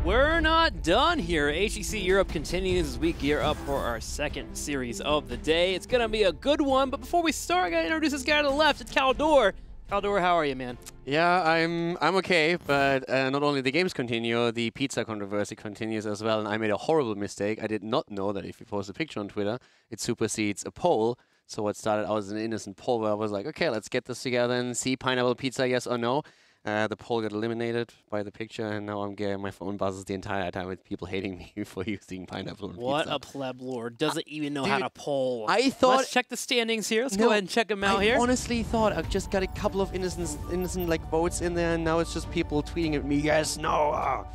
We're not done here. HGC Europe continues as we gear up for our second series of the day. It's going to be a good one, but before we start, I got to introduce this guy to the left. It's Caldor. Caldor, how are you, man? Yeah, I'm okay, but not only the games continue, the pizza controversy continues as well, and I made a horrible mistake. I did not know that if you post a picture on Twitter, it supersedes a poll. So what started out as an innocent poll where I was like, okay, let's get this together and see pineapple pizza, yes or no. The poll got eliminated by the picture, and now I'm getting my phone buzzes the entire time with people hating me for using pineapple on pizza. What a pleb lord. Doesn't even know how to poll. I thought... Let's check the standings here. Let's go ahead and check them out here. I honestly thought I just got a couple of innocent like votes in there, and now it's just people tweeting at me, yes, no.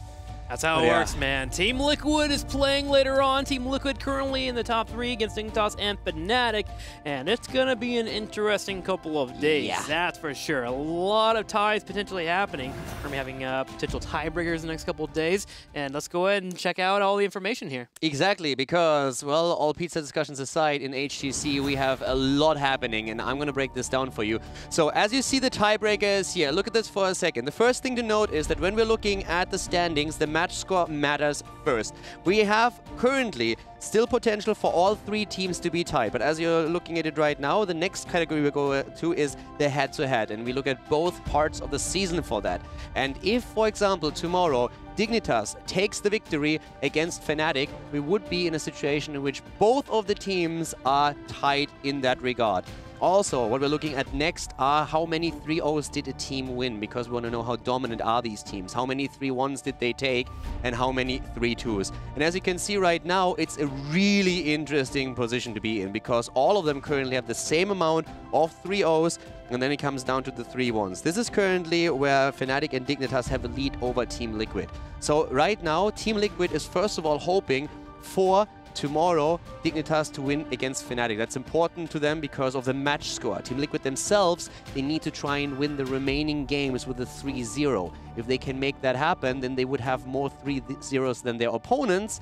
That's how it works, man. Team Liquid is playing later on. Team Liquid currently in the top 3 against Dignitas and Fnatic. And it's going to be an interesting couple of days, that's for sure. A lot of ties potentially happening. We're going to be having potential tiebreakers in the next couple of days. And let's go ahead and check out all the information here. Exactly, because, well, all pizza discussions aside, in HGC we have a lot happening, and I'm going to break this down for you. So as you see the tiebreakers here, look at this for a second. The first thing to note is that when we're looking at the standings, the match score matters first. We have currently still potential for all 3 teams to be tied, but as you're looking at it right now, the next category we go to is the head-to-head, and we look at both parts of the season for that. And if, for example, tomorrow Dignitas takes the victory against Fnatic, we would be in a situation in which both of the teams are tied in that regard. Also, what we're looking at next are how many 3-0s did a team win, because we want to know how dominant are these teams. How many 3-1s did they take, and how many 3-2s. And as you can see right now, it's a really interesting position to be in, because all of them currently have the same amount of 3-0s, and then it comes down to the 3-1s. This is currently where Fnatic and Dignitas have a lead over Team Liquid. So right now, Team Liquid is first of all hoping for tomorrow Dignitas to win against Fnatic. That's important to them because of the match score. Team Liquid themselves, they need to try and win the remaining games with a 3-0. If they can make that happen, then they would have more 3-0s than their opponents,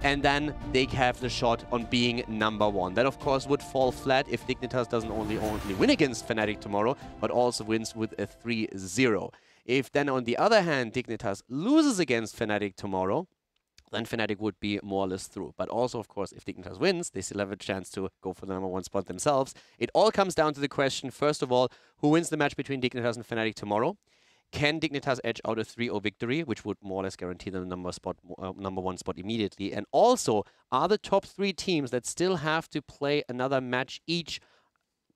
and then they have the shot on being #1. That of course would fall flat if Dignitas doesn't only win against Fnatic tomorrow, but also wins with a 3-0. If then on the other hand Dignitas loses against Fnatic tomorrow, then Fnatic would be more or less through. But also, of course, if Dignitas wins, they still have a chance to go for the #1 spot themselves. It all comes down to the question, first of all, who wins the match between Dignitas and Fnatic tomorrow? Can Dignitas edge out a 3-0 victory, which would more or less guarantee them the #1 spot immediately? And also, are the top 3 teams that still have to play another match each,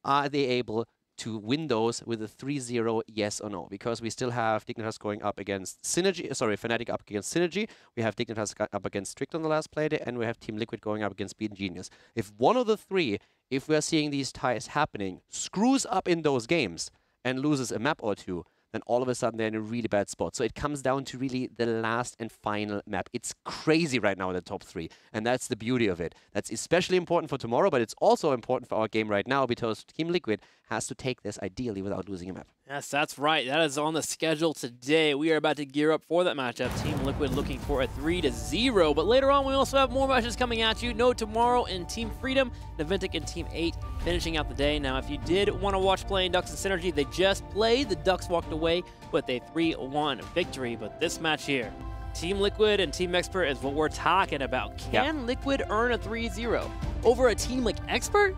are they able to win those with a 3-0, yes or no? Because we still have Dignitas going up against Fnatic up against Synergy, we have Dignitas up against Strict on the last play day, and we have Team Liquid going up against Beat Genius. If one of the 3, if we're seeing these ties happening, screws up in those games and loses a map or 2, then all of a sudden they're in a really bad spot. So it comes down to really the last and final map. It's crazy right now in the top 3, and that's the beauty of it. That's especially important for tomorrow, but it's also important for our game right now, because Team Liquid has to take this ideally without losing a map. Yes, that's right. That is on the schedule today. We are about to gear up for that matchup. Team Liquid looking for a 3-0. But later on, we also have more matches coming at you. No tomorrow in Team Freedom, Naventic and Team 8 finishing out the day. Now, if you did want to watch playing Ducks and Synergy, they just played. The Ducks walked away with a 3-1 victory. But this match here, Team Liquid and Team Expert is what we're talking about. Can Liquid earn a 3-0 over a team like Expert?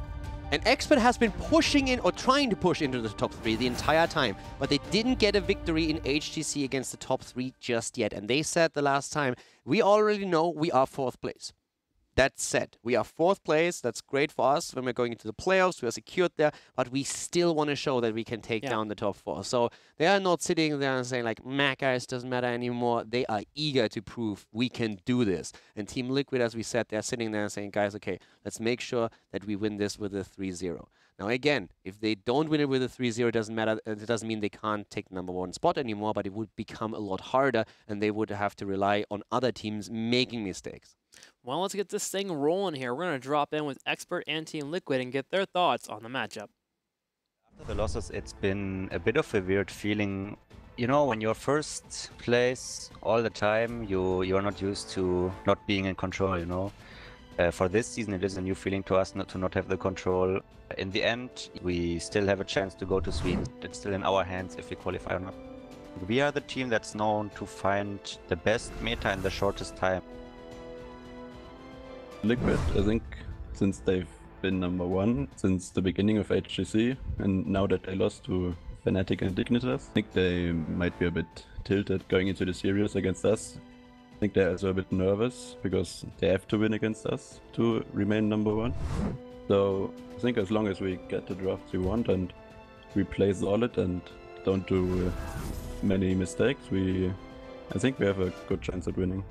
And Expert has been pushing in, or trying to push into the top 3 the entire time, but they didn't get a victory in HGC against the top 3 just yet. And they said the last time, we already know we are 4th place. That's said, we are 4th place. That's great for us when we're going into the playoffs. We are secured there, but we still want to show that we can take down the top 4. So they are not sitting there and saying like, "Meh, guys, doesn't matter anymore." They are eager to prove we can do this. And Team Liquid, as we said, they're sitting there and saying, "Guys, okay, let's make sure that we win this with a 3-0." Now again, if they don't win it with a 3-0, it doesn't matter. It doesn't mean they can't take the #1 spot anymore, but it would become a lot harder, and they would have to rely on other teams making mistakes. Well, let's get this thing rolling here. We're going to drop in with Expert and Team Liquid and get their thoughts on the matchup. After the losses, it's been a bit of a weird feeling. You know, when you're first place all the time, you're not used to not being in control, you know. For this season, it is a new feeling to us not have the control. In the end, we still have a chance to go to Sweden. It's still in our hands if we qualify or not. We are the team that's known to find the best meta in the shortest time. Liquid, I think, since they've been #1 since the beginning of HGC, and now that they lost to Fnatic and Dignitas, I think they might be a bit tilted going into the series against us. I think they're also a bit nervous because they have to win against us to remain #1. So I think as long as we get the drafts we want and we play solid and don't do many mistakes, I think we have a good chance at winning.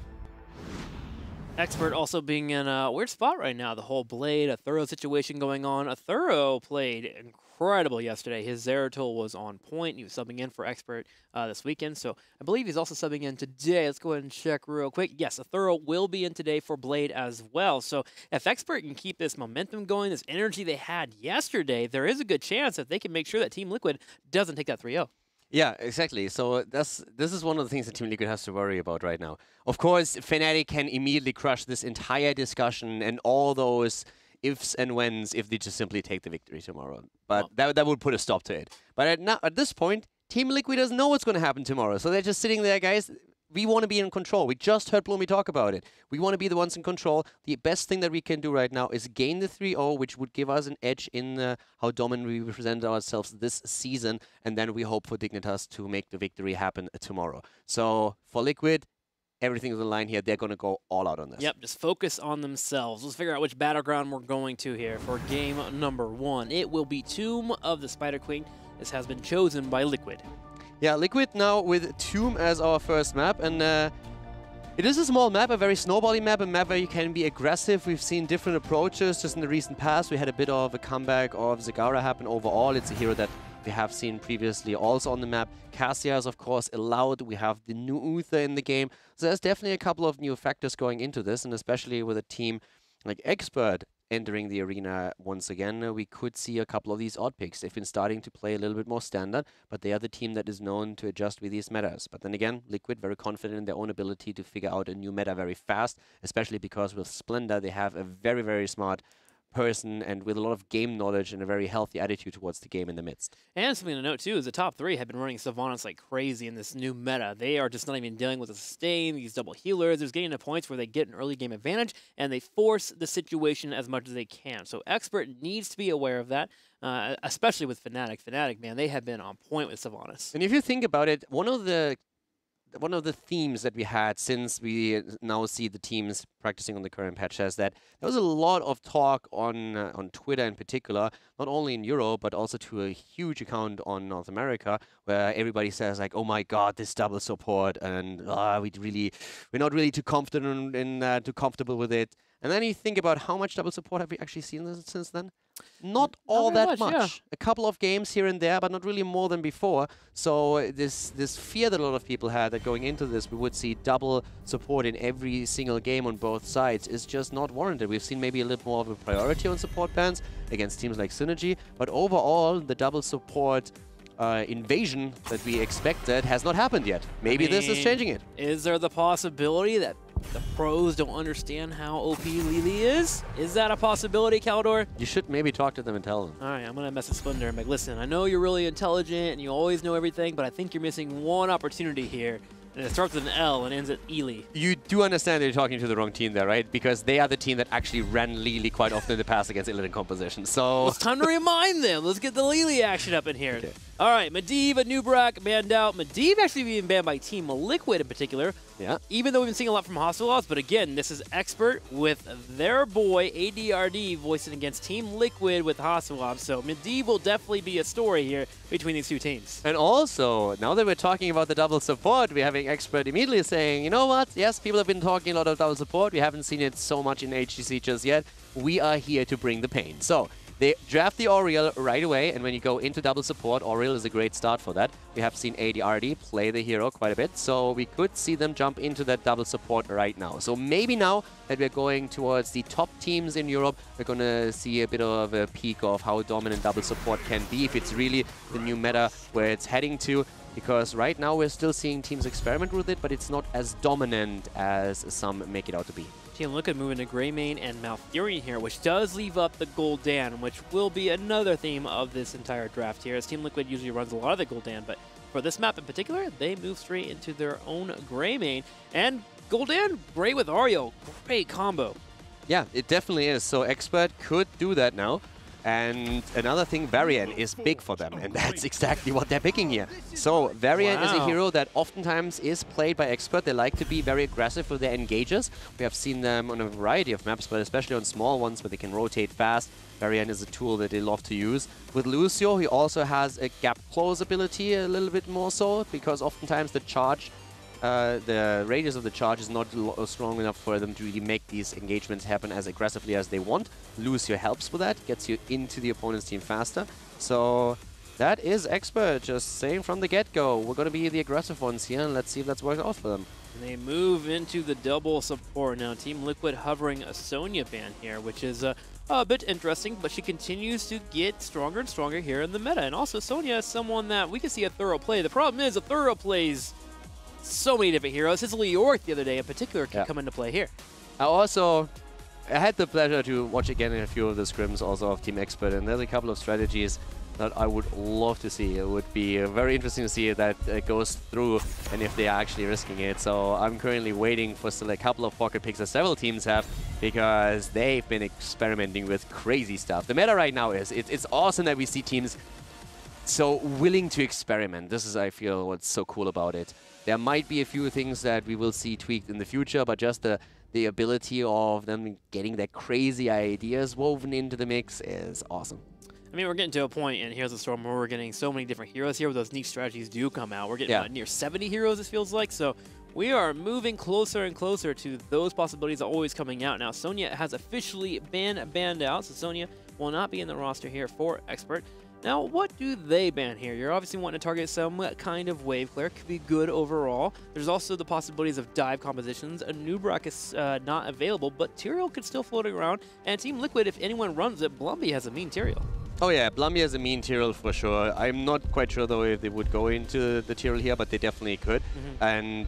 Expert also being in a weird spot right now. The whole Blade, a Thorough situation going on. A Thorough played incredible yesterday. His Zeratul was on point. He was subbing in for Expert this weekend. So I believe he's also subbing in today. Let's go ahead and check real quick. Yes, a Thorough will be in today for Blade as well. So if Expert can keep this momentum going, this energy they had yesterday, there is a good chance that they can make sure that Team Liquid doesn't take that 3-0. Yeah, exactly. So this is one of the things that Team Liquid has to worry about right now. Of course, Fnatic can immediately crush this entire discussion and all those ifs and whens if they just simply take the victory tomorrow. But that would put a stop to it. But at this point, Team Liquid doesn't know what's going to happen tomorrow. So they're just sitting there, guys. We want to be in control. We just heard Bloomy talk about it. We want to be the ones in control. The best thing that we can do right now is gain the 3-0, which would give us an edge in how dominant we present ourselves this season. And then we hope for Dignitas to make the victory happen tomorrow. So for Liquid, everything's on the line here. They're going to go all out on this. Yep, just focus on themselves. Let's figure out which battleground we're going to here for game number 1. It will be Tomb of the Spider Queen. This has been chosen by Liquid. Yeah, Liquid now with Tomb as our first map, and it is a small map, a very snowbally map, a map where you can be aggressive. We've seen different approaches just in the recent past. We had a bit of a comeback of Zagara happen overall. It's a hero that we have seen previously also on the map. Cassia is, of course, allowed. We have the new Uther in the game. So there's definitely a couple of new factors going into this, and especially with a team like Expert entering the arena once again, we could see a couple of these odd picks. They've been starting to play a little bit more standard, but they are the team that is known to adjust with these metas. But then again, Liquid very confident in their own ability to figure out a new meta very fast, especially because with Splendor, they have a very, very smart person and with a lot of game knowledge and a very healthy attitude towards the game in the midst. And something to note too is the top 3 have been running Sylvanas like crazy in this new meta. They are just not even dealing with a sustain, these double healers. There's getting to points where they get an early game advantage and they force the situation as much as they can. So Expert needs to be aware of that, especially with Fnatic. Fnatic, man, they have been on point with Sylvanas. And if you think about it, one of the themes that we had since we now see the teams practicing on the current patch is that there was a lot of talk on Twitter in particular, not only in Europe, but also to a huge account on North America, where everybody says like, oh my god, this double support, and we're not really too confident in too comfortable with it. And then you think about how much double support have we actually seen since then? Not all that much. Yeah. A couple of games here and there, but not really more than before. So this fear that a lot of people had that going into this, we would see double support in every single game on both sides is just not warranted. We've seen maybe a little more of a priority on support bans against teams like Synergy, but overall, the double support invasion that we expected has not happened yet. Maybe this is changing it. Is there the possibility that the pros don't understand how OP Lily is? Is that a possibility, Caldor? You should maybe talk to them and tell them. All right, I'm going to message Splendor and be like, listen, I know you're really intelligent and you always know everything, but I think you're missing one opportunity here. And it starts with an L and ends at Ely. You do understand that you're talking to the wrong team there, right? Because they are the team that actually ran Lily quite often in the past against Illidan composition. So well, it's time to remind them. Let's get the Lily action up in here. Okay. All right, Medivh, Nubrak banned out. Medivh actually being banned by Team Liquid in particular. Yeah. Even though we've been seeing a lot from Hostiles, but again, this is Expert with their boy ADRD voicing against Team Liquid with Hostiles. So Medivh will definitely be a story here between these two teams. And also, now that we're talking about the double support, we're having Expert immediately saying, you know what? Yes, people have been talking a lot of double support. We haven't seen it so much in HGC just yet. We are here to bring the pain. So they draft the Oriel right away, and when you go into double support, Oriel is a great start for that. We have seen ADRD play the hero quite a bit, so we could see them jump into that double support right now. So maybe now that we're going towards the top teams in Europe, we're going to see a bit of a peak of how dominant double support can be, if it's really the new meta where it's heading to. Because right now we're still seeing teams experiment with it, but it's not as dominant as some make it out to be. Team Liquid moving to Greymane and Malfurion here, which does leave up the Gul'dan, which will be another theme of this entire draft here, as Team Liquid usually runs a lot of the Gul'dan, but for this map in particular, they move straight into their own Gray main. And Gul'dan, Gray with Ario, great combo. Yeah, it definitely is. So Expert could do that now. And another thing, Varian is big for them, and that's exactly what they're picking here. So Varian is a hero that oftentimes is played by Expert. They like to be very aggressive with their engages. We have seen them on a variety of maps, but especially on small ones where they can rotate fast. Varian is a tool that they love to use. With Lucio, he also has a gap close ability a little bit more so, because oftentimes the charge, the radius of the charge is not strong enough for them to really make these engagements happen as aggressively as they want. Lucio helps with that, gets you into the opponent's team faster. So that is Expert just saying from the get-go, we're going to be the aggressive ones here, and let's see if that's worked out for them. And they move into the double support. Now Team Liquid hovering a Sonya ban here, which is a bit interesting, but she continues to get stronger and stronger here in the meta. And also Sonya is someone that we can see a thorough play. The problem is a thorough plays so many different heroes. His Leoric the other day in particular can come into play here. I had the pleasure to watch again a few of the scrims also of Team Expert, and there's a couple of strategies that I would love to see. It would be very interesting to see if that goes through and if they are actually risking it. So I'm currently waiting for still a couple of pocket picks that several teams have, because they've been experimenting with crazy stuff. The meta right now is, it's awesome that we see teams so willing to experiment. This is, I feel, what's so cool about it. There might be a few things that we will see tweaked in the future, but just the ability of them getting their crazy ideas woven into the mix is awesome. I mean, we're getting to a point in Heroes of the Storm where we're getting so many different heroes here where those niche strategies do come out. We're getting near 70 heroes, it feels like. So we are moving closer and closer to those possibilities always coming out. Now, Sonya has officially been banned out, so Sonya will not be in the roster here for Expert. Now, what do they ban here? You're obviously wanting to target some kind of wave clear. Could be good overall. There's also the possibilities of dive compositions. A Nubrak is not available, but Tyrael could still floating around. And Team Liquid, if anyone runs it, Blumby has a mean Tyrael. Oh yeah, Blumby has a mean Tyrael for sure. I'm not quite sure though if they would go into the Tyrael here, but they definitely could. And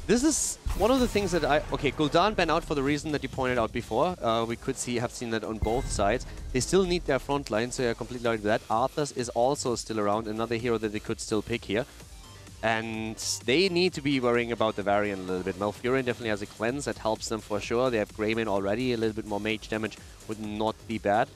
this is one of the things that Gul'dan banned out for the reason that you pointed out before. We could have seen that on both sides. They still need their front line, so you're completely right with that. Arthas is also still around, another hero that they could still pick here. And they need to be worrying about the variant a little bit. Malfurion definitely has a cleanse that helps them for sure. They have Greymane already, a little bit more mage damage would not be bad.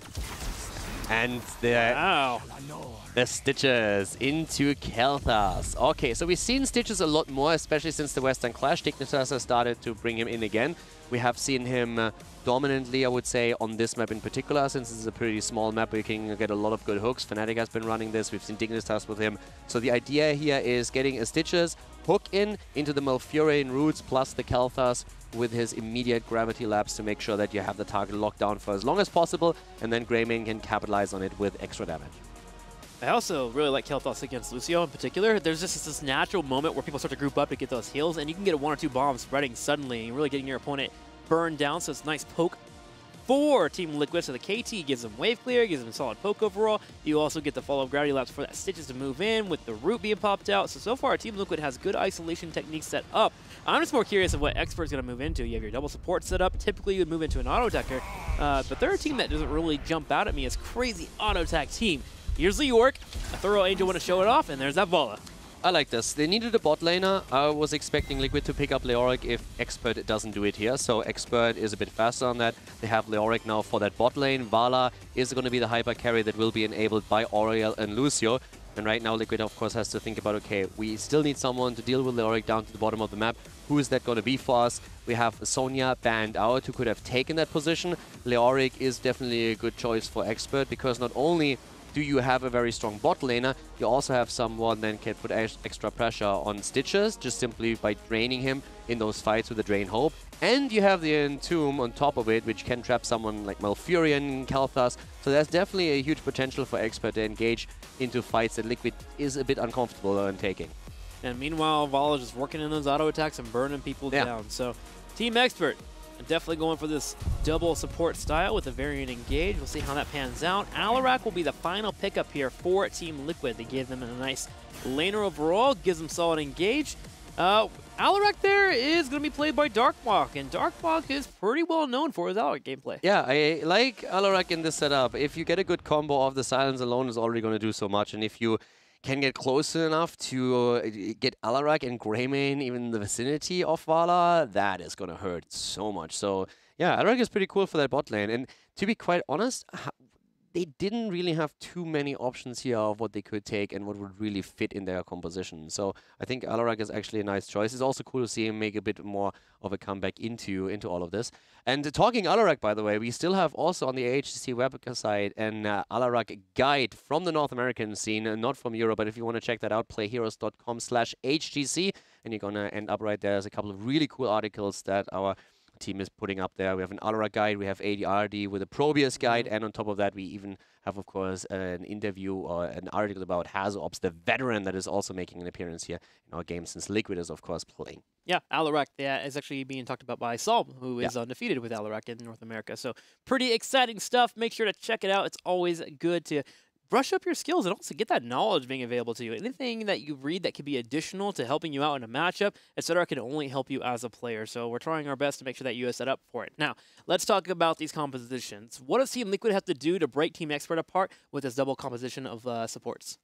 And the Stitches into Kel'Thas. Okay, so we've seen Stitches a lot more, especially since the Western Clash. Dignitas has started to bring him in again. We have seen him dominantly, I would say, on this map in particular, since it's a pretty small map where you can get a lot of good hooks. Fnatic has been running this. We've seen Dignitas with him. So the idea here is getting a Stitches, hook into the Malfurion roots plus the Kel'Thas with his immediate gravity lapse to make sure that you have the target locked down for as long as possible, and then Greymane can capitalize on it with extra damage. I also really like Kel'Thas against Lucio in particular. There's just this natural moment where people start to group up to get those heals, and you can get a 1 or 2 bombs spreading suddenly and really getting your opponent burned down, so it's a nice poke for Team Liquid. So the KT gives them wave clear, gives them solid poke overall. You also get the follow-up gravity lapse for that Stitches to move in with the root being popped out. So far, Team Liquid has good isolation techniques set up. I'm just more curious of what Expert's going to move into. You have your double support set up. Typically, you would move into an auto-attacker, but they're a team that doesn't really jump out at me as crazy auto-attack team. Here's Leoric, a thorough Angel want to show it off, and there's that Vala. I like this. They needed a bot laner. I was expecting Liquid to pick up Leoric if Expert doesn't do it here. So Expert is a bit faster on that. They have Leoric now for that bot lane. Vala is going to be the hyper carry that will be enabled by Auriel and Lucio. And right now Liquid, of course, has to think about, okay, we still need someone to deal with Leoric down to the bottom of the map. Who is that going to be for us? We have Sonya banned out, who could have taken that position. Leoric is definitely a good choice for Expert, because not only do you have a very strong bot laner, you also have someone that can put extra pressure on Stitches just simply by draining him in those fights with the Drain Hope. And you have the Entomb on top of it, which can trap someone like Malfurion, Kel'Thas. So there's definitely a huge potential for Expert to engage into fights that Liquid is a bit uncomfortable in taking. And meanwhile, Vala just working in those auto attacks and burning people down. So Team Expert definitely going for this double support style with a variant engage. We'll see how that pans out. Alarak will be the final pickup here for Team Liquid. They gave them a nice laner overall, gives them solid engage. Alarak there is going to be played by Darkwalk, and Darkwalk is pretty well known for his Alarak gameplay. Yeah, I like Alarak in this setup. If you get a good combo of the silence alone, is already going to do so much, and if you can get close enough to get Alarak and Greymane even in the vicinity of Vala, that is going to hurt so much. So yeah, Alarak is pretty cool for that bot lane. And to be quite honest, they didn't really have too many options here of what they could take and what would really fit in their composition. So I think Alarak is actually a nice choice. It's also cool to see him make a bit more of a comeback into all of this. And talking Alarak, by the way, we still have also on the HGC website an Alarak guide from the North American scene, not from Europe, but if you want to check that out, playheroes.com/HGC, and you're going to end up right there. There's a couple of really cool articles that our team is putting up there. We have an Alarak guide, we have ADRD with a Probius guide, and on top of that, we even have, of course, an interview or an article about Hazops, the veteran that is also making an appearance here in our game since Liquid is, of course, playing. Yeah, Alarak is actually being talked about by Saul, who is undefeated with Alarak in North America. So pretty exciting stuff. Make sure to check it out. It's always good to brush up your skills and also get that knowledge being available to you. Anything that you read that could be additional to helping you out in a matchup, etc., can only help you as a player. So we're trying our best to make sure that you are set up for it. Now, let's talk about these compositions. What does Team Liquid have to do to break Team Expert apart with this double composition of supports?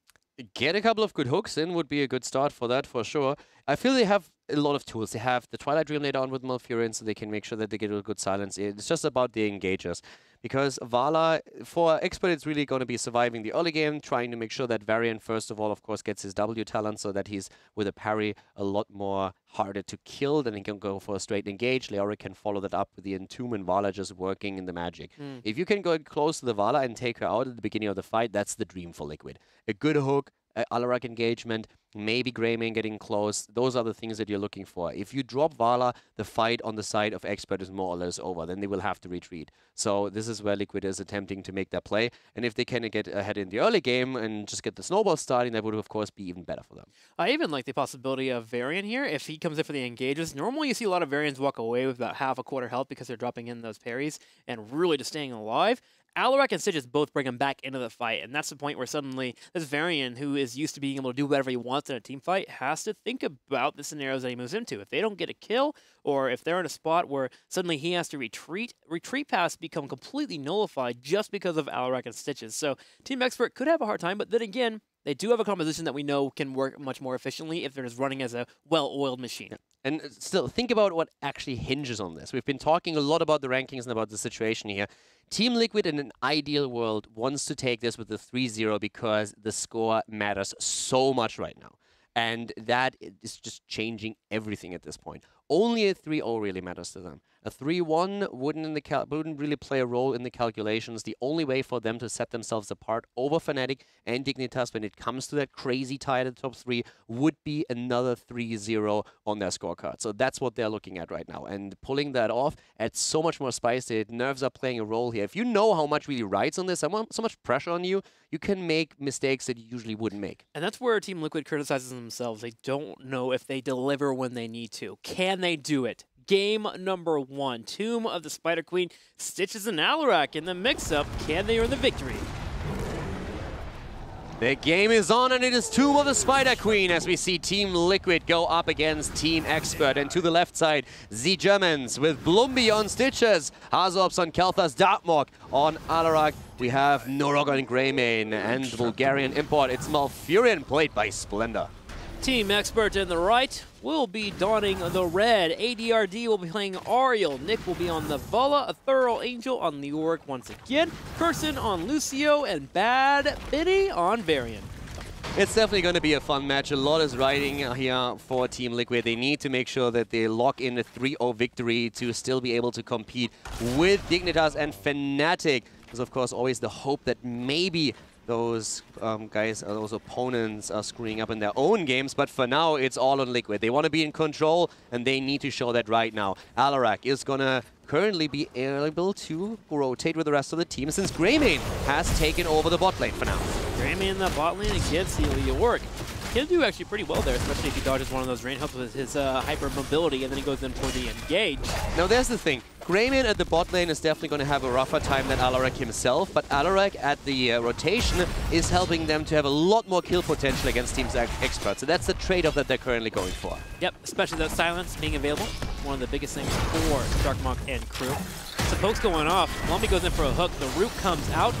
Get a couple of good hooks in would be a good start for that, for sure. I feel they have a lot of tools. They have the Twilight Dream later on with Malfurion, so they can make sure that they get a good silence. It's just about the engagers. Because Vala, for Expert, it's really going to be surviving the early game, trying to make sure that Varian, first of all, of course, gets his W talent so that he's, with a parry, a lot more harder to kill. Then he can go for a straight engage. Leoric can follow that up with the Entomb and Vala just working in the magic. If you can go close to the Vala and take her out at the beginning of the fight, that's the dream for Liquid. A good hook, Alarak engagement, maybe Greymane getting close. Those are the things that you're looking for. If you drop Vala, the fight on the side of Expert is more or less over. Then they will have to retreat. So this is where Liquid is attempting to make that play. And if they can get ahead in the early game and just get the snowball starting, that would, of course, be even better for them. I even like the possibility of Varian here. If he comes in for the engages, normally you see a lot of Varians walk away with about half a quarter health because they're dropping in those parries and really just staying alive. Alarak and Stitches both bring him back into the fight, and that's the point where suddenly this Varian, who is used to being able to do whatever he wants in a team fight, has to think about the scenarios that he moves into. If they don't get a kill, or if they're in a spot where suddenly he has to retreat paths become completely nullified just because of Alarak and Stitches. So Team Expert could have a hard time, but then again, they do have a composition that we know can work much more efficiently if they're just running as a well-oiled machine. Yeah. And still, think about what actually hinges on this. We've been talking a lot about the rankings and about the situation here. Team Liquid in an ideal world wants to take this with the 3-0 because the score matters so much right now. And that is just changing everything at this point. Only a 3-0 really matters to them. A 3-1 wouldn't really play a role in the calculations. The only way for them to set themselves apart over Fnatic and Dignitas when it comes to that crazy tie at the top 3 would be another 3-0 on their scorecard. So that's what they're looking at right now. And pulling that off adds so much more spice to it. Nerves are playing a role here. If you know how much really rides on this, so much pressure on you, you can make mistakes that you usually wouldn't make. And that's where Team Liquid criticizes themselves. They don't know if they deliver when they need to. Can they do it? Game number 1, Tomb of the Spider Queen, Stitches and Alarak in the mix-up. Can they earn the victory? The game is on, and it is Tomb of the Spider Queen as we see Team Liquid go up against Team Expert. And to the left side, the Germans with Blumby on Stitches, Hazops on Kel'Thas, Darkmok on Alarak. We have Norog on Greymane and Bulgarian import. It's Malfurion played by Splendor. Team Expert in the right will be donning the red. ADRD will be playing Ariel. Nick will be on the Vala, a Thorough Angel on Leoric once again. Curson on Lucio, and Bad Benny on Varian. It's definitely going to be a fun match. A lot is riding here for Team Liquid. They need to make sure that they lock in a 3-0 victory to still be able to compete with Dignitas and Fnatic. There's, of course, always the hope that maybe those those opponents are screwing up in their own games, but for now, it's all on Liquid. They want to be in control, and they need to show that right now. Alarak is going to currently be able to rotate with the rest of the team since Greymane has taken over the bot lane for now. Greymane in the bot lane against Leoric. He'll do actually pretty well there, especially if he dodges one of those rain hooks with his hyper mobility, and then he goes in for the engage. Now there's the thing. Greymane at the bot lane is definitely going to have a rougher time than Alarak himself, but Alarak at the rotation is helping them to have a lot more kill potential against Team Expert. So that's the trade-off that they're currently going for. Yep, especially that silence being available. One of the biggest things for Darkmok and crew. So pokes going off. Lumby goes in for a hook. The root comes out.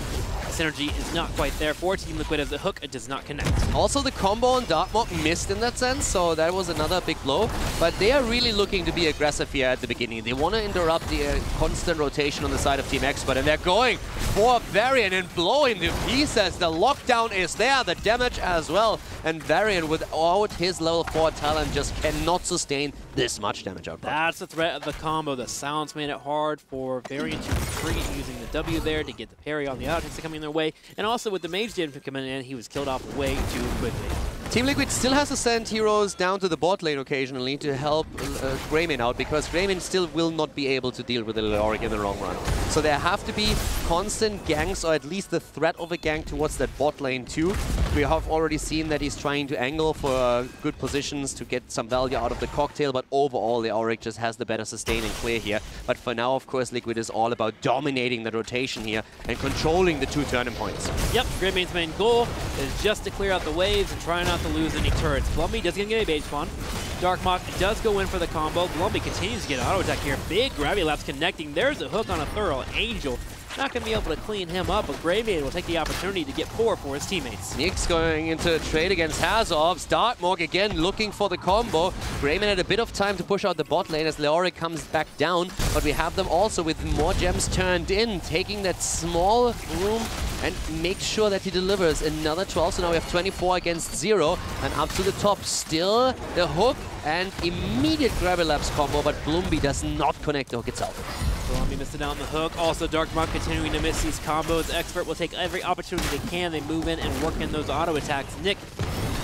synergy is not quite there for Team Liquid as the hook does not connect. Also, the combo on Darkmok missed in that sense, so that was another big blow. But they are really looking to be aggressive here at the beginning. They want to interrupt the constant rotation on the side of Team Expert, and they're going for Varian and blowing to pieces. The lockdown is there, the damage as well, and Varian without his level 4 talent just cannot sustain this much damage output. That's the threat of the combo. The silence made it hard for Varian to retreat using the W there to get the parry on the outtakes coming their way, and also with the mage gen coming in, he was killed off way too quickly. Team Liquid still has to send heroes down to the bot lane occasionally to help Greymane out, because Greymane still will not be able to deal with the Leoric in the long run. So there have to be constant ganks, or at least the threat of a gank towards that bot lane too. We have already seen that he's trying to angle for good positions to get some value out of the cocktail, but overall Leoric just has the better sustain and clear here. But for now, of course, Liquid is all about dominating the rotation here and controlling the 2 turning points. Yep, Greymane's main goal is just to clear out the waves and try not to lose any turrets. Blumby does get a base spawn. Darkmok does go in for the combo. Blumby continues to get an auto attack here. Big Gravity Lapse connecting. There's a hook on a Thorough Angel. Not going to be able to clean him up, but Greymane will take the opportunity to get 4 for his teammates. Nyx going into a trade against Hazovs. Darkmok again looking for the combo. Greymane had a bit of time to push out the bot lane as Leoric comes back down, but we have them also with more gems turned in, taking that small room and make sure that he delivers another 12. So now we have 24 against 0, and up to the top still the hook and immediate Gravity Lapse combo, but Blumby does not connect the hook itself. Blumby missing out on the hook. Also, Darkmok continuing to miss these combos. Expert will take every opportunity they can. They move in and work in those auto attacks. Nick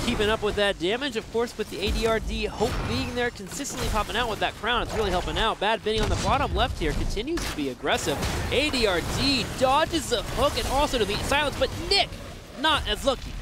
keeping up with that damage, of course, with the ADRD. Hope being there, consistently popping out with that crown. It's really helping out. Bad Benny on the bottom left here continues to be aggressive. ADRD dodges the hook and also to the silence, but Nick not as lucky.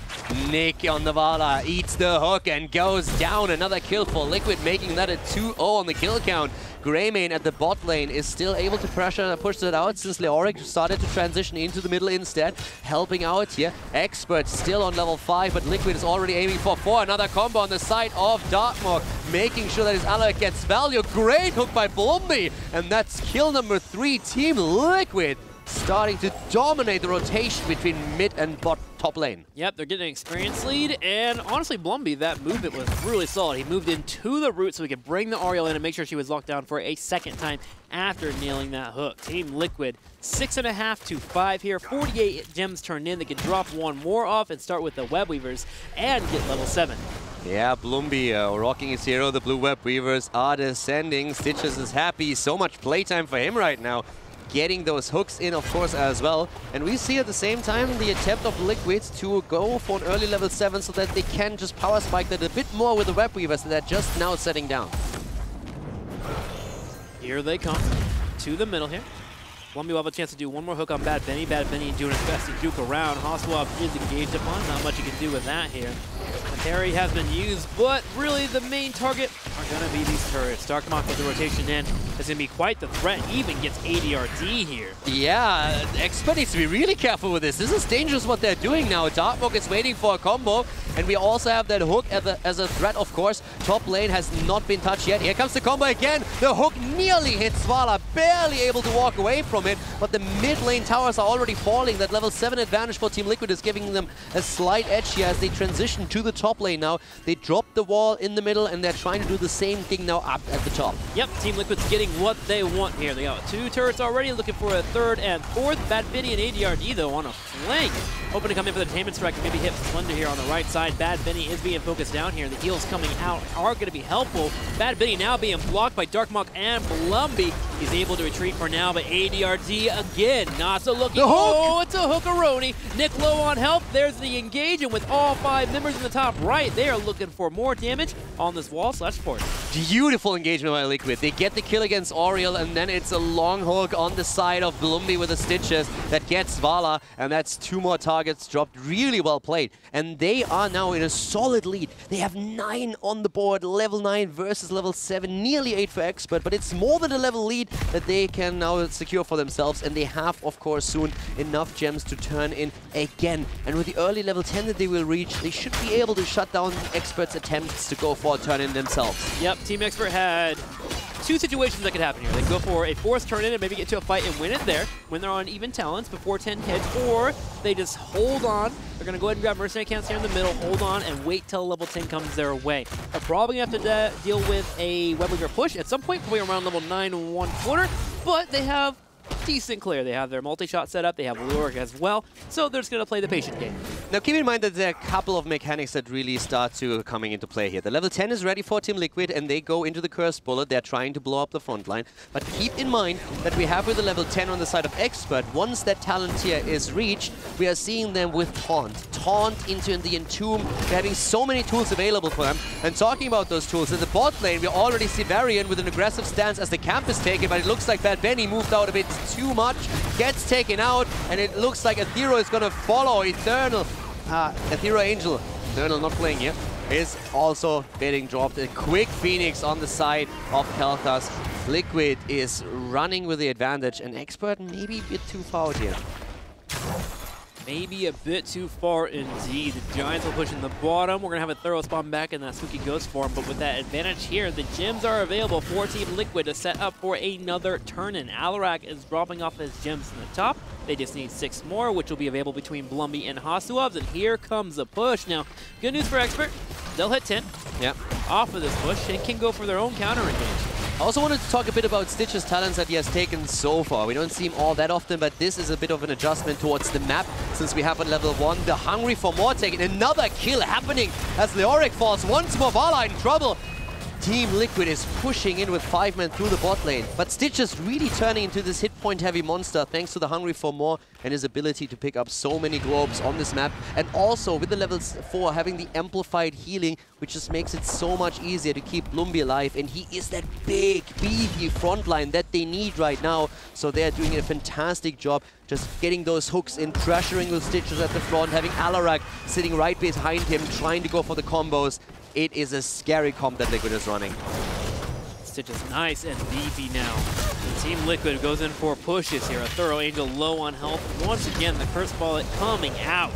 Nick on the Vala eats the hook and goes down. Another kill for Liquid, making that a 2-0 on the kill count. Greymane at the bot lane is still able to push it out since Leoric started to transition into the middle instead, helping out here. Expert still on level 5, but Liquid is already aiming for 4. Another combo on the side of Darkmok, making sure that his ally gets value. Great hook by Blumby, and that's kill number 3. Team Liquid starting to dominate the rotation between mid and bot top lane. Yep, they're getting an experience lead, and honestly, Blumby, that movement was really solid. He moved into the root so he could bring the Oriole in and make sure she was locked down for a second time after nailing that hook. Team Liquid, 6.5 to 5 here, 48 gems turned in. They can drop 1 more off and start with the Web Weavers and get level 7. Yeah, Blumby rocking his hero. The blue Web Weavers are descending. Stitches is happy. So much playtime for him right now. Getting those hooks in, of course, as well. And we see at the same time the attempt of Liquid to go for an early level 7 so that they can just power spike that a bit more with the Web Weavers that are just now setting down. Here they come to the middle here. Blumby will have a chance to do 1 more hook on Bad Benny. Bad Benny doing his best to juke around. Hoswab is engaged upon. Not much you can do with that here. The parry has been used, but really the main target are going to be these turrets. Darkmok with the rotation in is going to be quite the threat. Even gets ADRD here. Yeah, Expert needs to be really careful with this. This is dangerous what they're doing now. Darkmok is waiting for a combo, and we also have that hook as a threat, of course. Top lane has not been touched yet. Here comes the combo again. The hook nearly hits Svala, barely able to walk away from it, but the mid lane towers are already falling. That level 7 advantage for Team Liquid is giving them a slight edge here as they transition to the top lane now. They dropped the wall in the middle, and they're trying to do the same thing now up at the top. Yep, Team Liquid's getting what they want here. They got 2 turrets already, looking for a 3rd and 4th. Bad Benny and ADRD, though, on a flank. Hoping to come in for the Tainment Strike and maybe hit Slender here on the right side. Bad Benny is being focused down here. The heals coming out are going to be helpful. Bad Benny now being blocked by Darkmok and Blumby. He's able to retreat for now, but ADRD again, not so lucky. Oh, it's a hookaroni. Nick low on health. There's the engage, and with all 5 members in the top right, they are looking for more damage on this wall /fort. Beautiful engagement by Liquid. They get the kill against Oriole, and then it's a long hook on the side of Blumby with the Stitches that gets Vala, and that's 2 more targets dropped. Really well played. And they are now in a solid lead. They have 9 on the board, level 9 versus level 7, nearly 8 for Expert, but it's more than a level lead that they can now secure for themselves, and they have, of course, soon enough gems to turn in again. And with the early level 10 that they will reach, they should be able to shut down Expert's attempts to go for a turn in themselves. Yep, Team Expert had two situations that could happen here. They can go for a forced turn in and maybe get to a fight and win it there when they're on even talents before 10 hits, or they just hold on. They're going to go ahead and grab Mercenary Canister here in the middle, hold on, and wait till level 10 comes their way. They're probably going to have to deal with a Web Weaver push at some point, probably around level 9 and 1/4, but they have decent clear. They have their multi-shot set up, they have Leoric as well, so they're just going to play the patient game. Now keep in mind that there are a couple of mechanics that really start to coming into play here. The level 10 is ready for Team Liquid and they go into the Cursed Bullet. They're trying to blow up the front line. But keep in mind that we have with the level 10 on the side of Expert, once that talent tier is reached, we are seeing them with Taunt. Taunt into the Entomb. They're having so many tools available for them. And talking about those tools, in the bot lane we already see Varian with an aggressive stance as the camp is taken, but it looks like Bad Benny moved out a bit too much, gets taken out, and it looks like Athero is going to follow Eternal. Athero Angel, Eternal not playing here, is also getting dropped. A quick Phoenix on the side of Kel'Thas. Liquid is running with the advantage, and Expert maybe a bit too far out here. Maybe a bit too far indeed. The Giants will push in the bottom. We're going to have a thorough spawn back in that Spooky Ghost form, but with that advantage here, the gems are available for Team Liquid to set up for another turn-in. Alarak is dropping off his gems in the top. They just need 6 more, which will be available between Blumby and Hasuabs, and here comes the push. Now, good news for Expert. They'll hit 10 off of this push and can go for their own counter engage. I also wanted to talk a bit about Stitch's talents that he has taken so far. We don't see him all that often, but this is a bit of an adjustment towards the map, since we have on level 1 the Hungry for More taking. Another kill happening as Leoric falls. Once more, Vala in trouble. Team Liquid is pushing in with 5 men through the bot lane, but Stitch is really turning into this hit point heavy monster thanks to the Hungry for More and his ability to pick up so many globes on this map, and also with the level 4 having the amplified healing, which just makes it so much easier to keep Blumby alive, and he is that big beefy frontline that they need right now, so they're doing a fantastic job just getting those hooks in, pressuring with Stitches at the front, having Alarak sitting right behind him trying to go for the combos. It is a scary comp that Liquid is running. Stitch is nice and beefy now. The Team Liquid goes in for pushes here. A Thorough Angel low on health. Once again, the Curse Bullet coming out.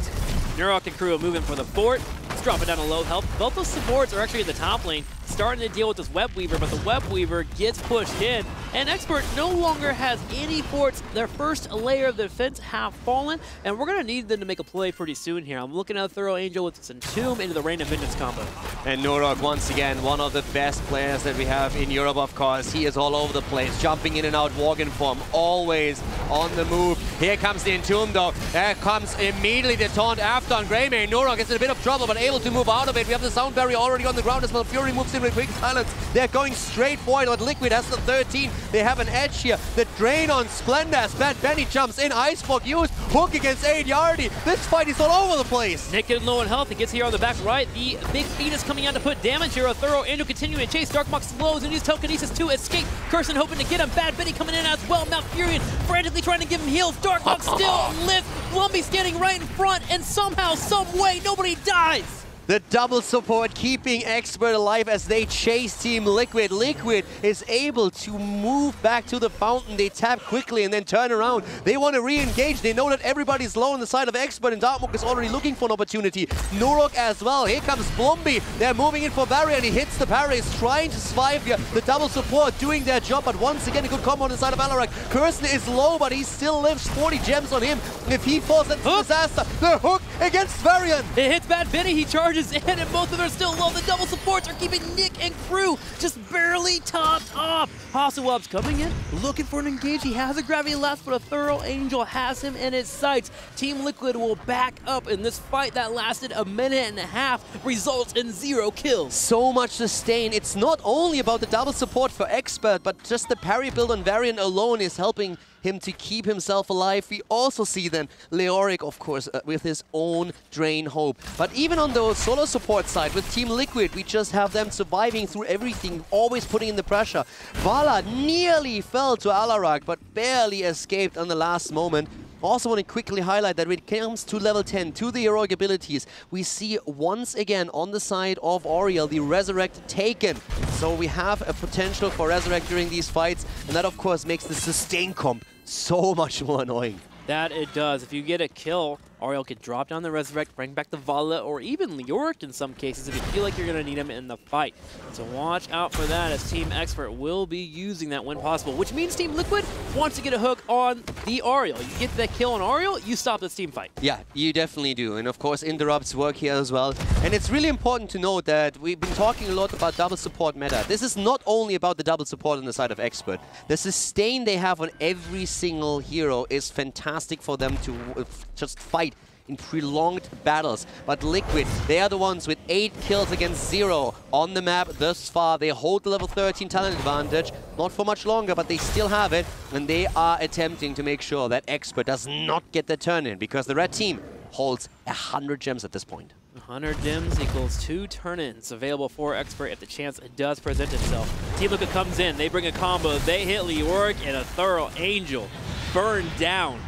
Nurok and crew are moving for the fort. Let's drop it down to low health. Both those supports are actually in the top lane, starting to deal with this Web Weaver, but the Web Weaver gets pushed in, and Expert no longer has any forts. Their first layer of defense have fallen, and we're going to need them to make a play pretty soon here. I'm looking at a Thorough Angel with this Entomb into the Rain of Vengeance combo. And Nurok, once again, one of the best players that we have in Europe, of course. He is all over the place, jumping in and out, Worgen form, always on the move. Here comes the Entomb, though. There comes immediately the taunt after on Greymane. Nurok is in a bit of trouble, but able to move out of it. We have the Sound Barrier already on the ground as well. Fury moves in with quick silence. They're going straight for it, but Liquid has the 13. They have an edge here. The drain on Splendor as Bad Benny jumps in. Ice Fog used. Hook against 8 Yardy. This fight is all over the place. Nick getting low in health. He gets here on the back right. The big feet is coming out to put damage here. A Thorough Angel continuing to chase. Darkmox slows and uses Telekinesis to escape. Curson hoping to get him. Bad Benny coming in as well. Malfurion frantically trying to give him heals. Darkmox still lives. Blumby standing right in front, and somehow, some way, nobody dies. The double support keeping Expert alive as they chase Team Liquid. Liquid is able to move back to the fountain. They tap quickly and then turn around. They want to re-engage. They know that everybody's low on the side of Expert, and Darkmook is already looking for an opportunity. Nurok as well. Here comes Blumby. They're moving in for Barrier, and he hits the parry. He's trying to survive here. The double support doing their job, but once again a good combo on the side of Alarak. Kirsten is low, but he still lives. 40 gems on him. If he falls, that's a disaster. The hook against Varian. It hits Bad Benny. He charges in, and both of them are still low. The double supports are keeping Nick and crew just barely topped off. Hasuab's coming in, looking for an engage. He has a Gravity Last, but a Thorough Angel has him in his sights. Team Liquid will back up in this fight that lasted a minute and a half, results in 0 kills. So much sustain. It's not only about the double support for Expert, but just the parry build on Varian alone is helping him to keep himself alive. We also see then Leoric, of course, with his own Drain Hope. But even on the solo support side, with Team Liquid, we just have them surviving through everything, always putting in the pressure. Vala nearly fell to Alarak, but barely escaped on the last moment. Also want to quickly highlight that when it comes to level 10, to the heroic abilities, we see once again on the side of Oriel, the Resurrect taken. So we have a potential for Resurrect during these fights, and that of course makes the sustain comp so much more annoying. That it does. If you get a kill Ariel could drop down the Resurrect, bring back the Vala, or even Leoric in some cases if you feel like you're going to need him in the fight. So watch out for that, as Team Expert will be using that when possible, which means Team Liquid wants to get a hook on the Ariel. You get that kill on Ariel, you stop this team fight. Yeah, you definitely do. And of course, interrupts work here as well. And it's really important to note that we've been talking a lot about double support meta. This is not only about the double support on the side of Expert. The sustain they have on every single hero is fantastic for them to just fight in prolonged battles. But Liquid, they are the ones with 8 kills against 0 on the map thus far. They hold the level 13 talent advantage, not for much longer, but they still have it, and they are attempting to make sure that Expert does not get the turn in, because the red team holds 100 gems at this point. 100 gems equals 2 turn-ins available for Expert if the chance does present itself. Team Liquid comes in, they bring a combo, they hit Leoric, and a thorough Angel burned down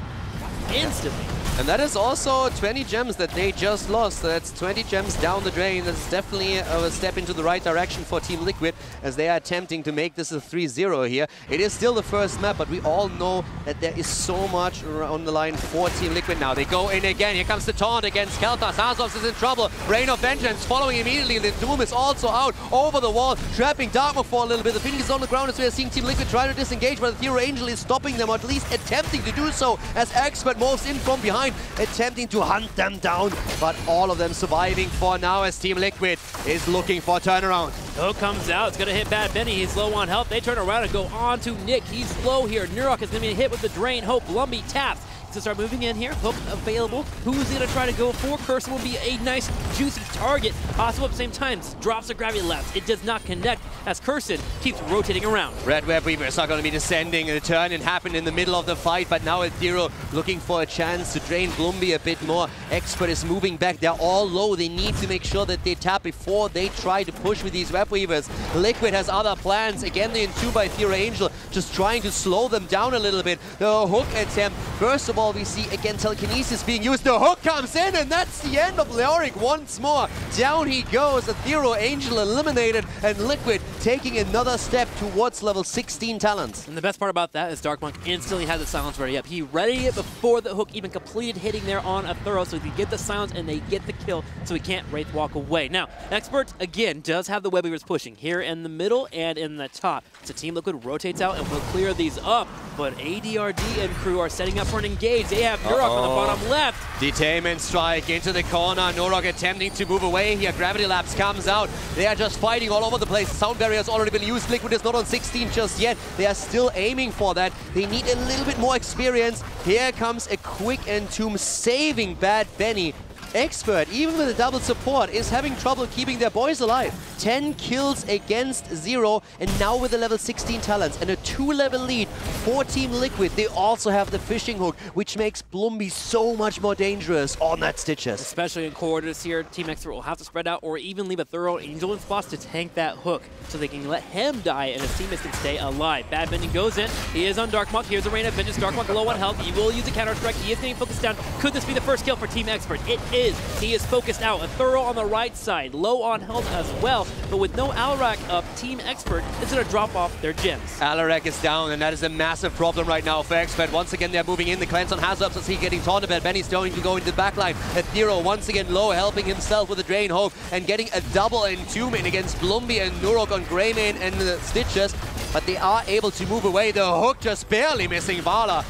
instantly. And that is also 20 gems that they just lost. That's 20 gems down the drain. That's definitely a step into the right direction for Team Liquid, as they are attempting to make this a 3-0 here. It is still the first map, but we all know that there is so much on the line for Team Liquid now. They go in again. Here comes the taunt against Kel'Thas. Azov is in trouble. Rain of Vengeance following immediately. The Doom is also out over the wall, trapping Darkmoor for a little bit. The Phoenix is on the ground as we are seeing Team Liquid try to disengage, but the Hero Angel is stopping them, or at least attempting to do so, as Expert moves in from behind, attempting to hunt them down, but all of them surviving for now, as Team Liquid is looking for a turnaround. Hook comes out, it's going to hit Bad Benny, he's low on health. They turn around and go on to Nick, he's low here. Nurok is going to be hit with the Drain. Hope, Blumby taps to start moving in here. Hook available. Who's going to try to go for? Curse will be a nice, juicy target. Also at the same time, drops a Gravity Lapse. It does not connect as Curson keeps rotating around. Red Web Weavers are going to be descending. The turn and happened in the middle of the fight, but now Ethereal looking for a chance to drain Blumby a bit more. Expert is moving back. They're all low. They need to make sure that they tap before they try to push with these Web Weavers. Liquid has other plans. Again, the Entomb by Hero Angel, just trying to slow them down a little bit. The hook attempt. First of all, we see again telekinesis being used. The hook comes in, and that's the end of Leoric once more. Down he goes. Ethereal Angel eliminated, and Liquid taking another step towards level 16 talents. And the best part about that is Dark Monk instantly has the silence ready up. He readied it before the hook even completed hitting there on a thorough, so he get the silence and they get the kill, so he can't Wraith walk away. Now, Expert, again, does have the Web Weavers pushing here in the middle and in the top. So Team Liquid rotates out and will clear these up, but ADRD and crew are setting up for an engage. They have Nurok on the bottom left. Detainment strike into the corner. Nurok attempting to move away here. Gravity Lapse comes out. They are just fighting all over the place. Sound barrier has already been used. Liquid is not on 16 just yet. They are still aiming for that. They need a little bit more experience. Here comes a quick Entomb saving Bad Benny. Expert, even with a double support, is having trouble keeping their boys alive. 10 kills against 0, and now with a level 16 talents and a 2-level lead for Team Liquid. They also have the fishing hook, which makes Blumby so much more dangerous on that Stitches. Especially in corridors here, Team Expert will have to spread out or even leave a thorough Angel in spots to tank that hook, so they can let him die and his teammates can stay alive. Bad Benny goes in. He is on Dark Monk. Here's a Rain of Vengeance. Dark Monk low on health. He will use a counter strike. He is getting focused down. Could this be the first kill for Team Expert? It is. He is focused out. A thorough on the right side. Low on health as well. But with no Alarak up, Team Expert is going to drop off their gems. Alarak is down, and that is a massive problem right now for Expert. Once again, they're moving in. The cleanse on Hazard as he getting taunted. Benny's going to go into the backline. Ethereal once again low, helping himself with the Drain Hope and getting a double Entomb in against Blumby and Nurok on Greymane and the Stitches. But they are able to move away. The hook just barely missing Vala.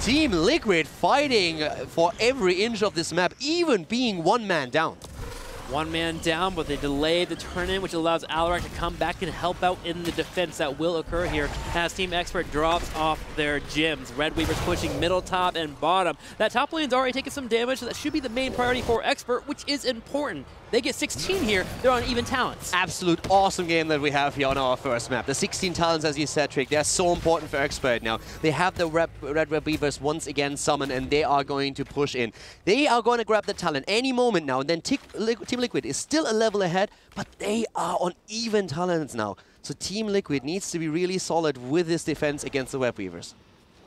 Team Liquid fighting for every inch of this map, even being one man down. One man down, but they delayed the turn-in, which allows Alarak to come back and help out in the defense that will occur here as Team Expert drops off their gems. Red Weavers pushing middle, top, and bottom. That top lane's already taking some damage, so that should be the main priority for Expert, which is important. They get 16 here, they're on even talents. Absolute awesome game that we have here on our first map. The 16 talents, as you said, Trick, they're so important for Expert now. They have the Red Web Weavers once again summoned, and they are going to push in. They are going to grab the talent any moment now, and then Team Liquid is still a level ahead, but they are on even talents now. So Team Liquid needs to be really solid with this defense against the Web Weavers.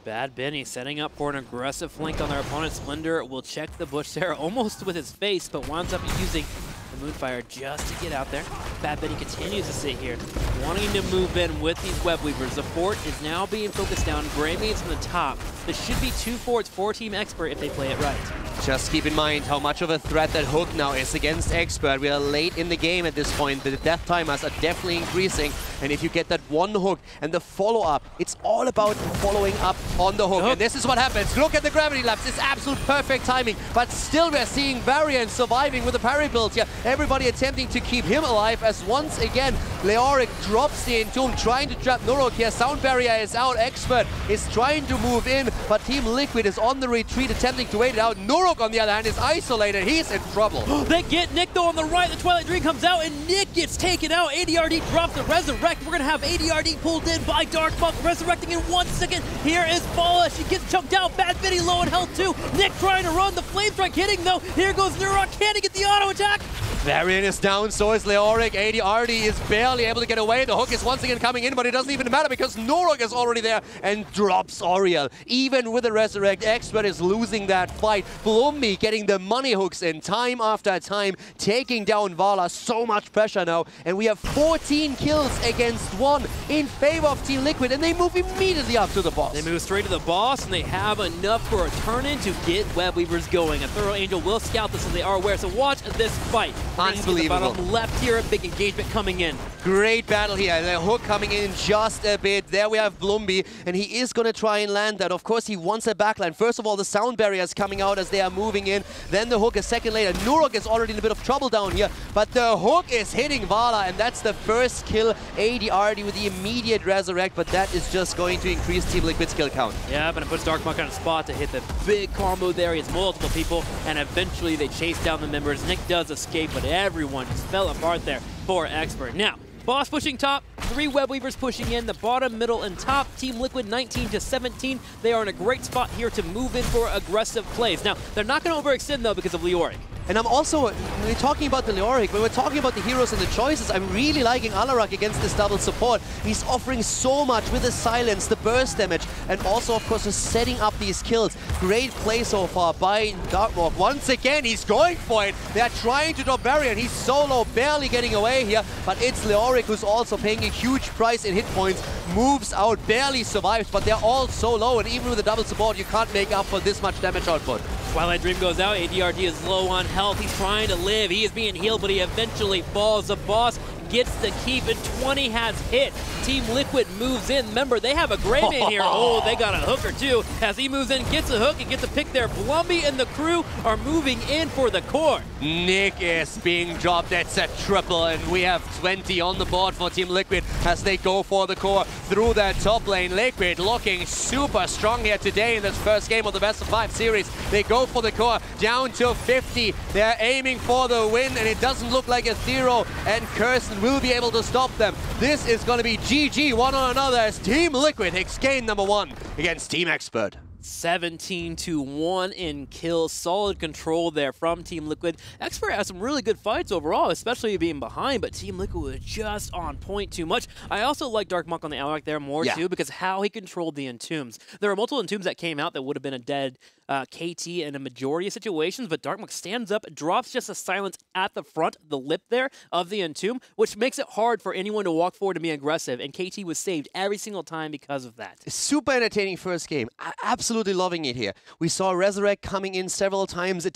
Bad Benny setting up for an aggressive flank on their opponent. Splendor will check the bush there almost with his face, but winds up using the Moonfire just to get out there. Bad Benny continues to sit here, wanting to move in with these Web Weavers. The fort is now being focused down. Greymane's from the top. There should be 2 forts for Team Expert if they play it right. Just keep in mind how much of a threat that hook now is against Expert. We are late in the game at this point. The death timers are definitely increasing. And if you get that one hook and the follow-up, it's all about following up on the hook. And this is what happens. Look at the gravity lapse. It's absolute perfect timing. But still we're seeing Varian surviving with the parry build here. Everybody attempting to keep him alive as once again Leoric drops the Entomb, trying to trap Nurok here. Sound barrier is out. Expert is trying to move in, but Team Liquid is on the retreat, attempting to wait it out. Nurok, on the other hand, is isolated. He's in trouble. They get Nick, though, on the right. The Twilight Dream comes out, and Nick gets taken out. ADRD drops the Resurrect. We're going to have ADRD pulled in by Dark Monk, resurrecting in 1 second. Here is Fala. She gets chunked out. Bad Bitty low in health, too. Nick trying to run. The Flame Strike hitting, though. Here goes Nurok. Can he get the auto attack? Varian is down, so is Leoric. ADRD is barely able to get away. The hook is once again coming in, but it doesn't even matter because Nurok is already there and drops Oriel. Even with the Resurrect, Expert is losing that fight. Blumby getting the money hooks in time after time, taking down Vala. So much pressure now, and we have 14 kills against 1 in favor of Team Liquid, and they move immediately up to the boss. They move straight to the boss, and they have enough for a turn-in to get Web Weavers going. A Thorough Angel will scout this, so they are aware. So watch this fight. Unbelievable. Bottom left here, a big engagement coming in. Great battle here. The hook coming in just a bit. There we have Blumby, and he is going to try and land that. Of course, he wants a backline. First of all, the sound barrier is coming out as they are moving in. Then the hook a second later. Nurok is already in a bit of trouble down here, but the hook is hitting Vala, and that's the first kill. ADRD with the immediate resurrect, but that is just going to increase Team Liquid's kill count. Yeah, but it puts Dark Monk on a spot to hit the big combo there. He has multiple people, and eventually they chase down the members. Nick does escape, but everyone just fell apart there for Expert. Now, boss pushing top, 3 Web Weavers pushing in, the bottom, middle, and top. Team Liquid 19 to 17. They are in a great spot here to move in for aggressive plays. Now, they're not going to overextend, though, because of Leoric. And I'm also, when we're talking about the Leoric, when we're talking about the heroes and the choices, I'm really liking Alarak against this double support. He's offering so much with the silence, the burst damage, and also, of course, just setting up these kills. Great play so far by Darkmork. Once again, he's going for it. They're trying to drop barrier, and he's solo, barely getting away here. But it's Leoric who's also paying a huge price in hit points. Moves out, barely survives, but they're all so low, and even with the double support, you can't make up for this much damage output. Twilight Dream goes out. ADRD is low on health. He's trying to live. He is being healed, but he eventually falls. The boss gets the keep, and 20 has hit. Team Liquid moves in. Remember, they have a Greymane here. Oh, they got a hooker too. As he moves in, gets a hook and gets a pick there. Blumby and the crew are moving in for the core. Nick is being dropped. That's a triple, and we have 20 on the board for Team Liquid as they go for the core through that top lane. Liquid looking super strong here today in this first game of the best of 5 series. They go for the core down to 50. They're aiming for the win, and it doesn't look like Athero and Kirsten will be able to stop them. This is going to be GG one on another as Team Liquid takes game number 1 against Team Expert. 17-1 in kills. Solid control there from Team Liquid. Expert has some really good fights overall, especially being behind, but Team Liquid was just on point too much. I also like Dark Monk on the Alarak there more too, because how he controlled the Entombs. There are multiple Entombs that came out that would have been a dead KT in a majority of situations, but Dark Monk stands up, drops just a silence at the front, the lip there of the Entomb, which makes it hard for anyone to walk forward and be aggressive, and KT was saved every single time because of that. Super entertaining first game. Absolutely loving it here. We saw Resurrect coming in several times.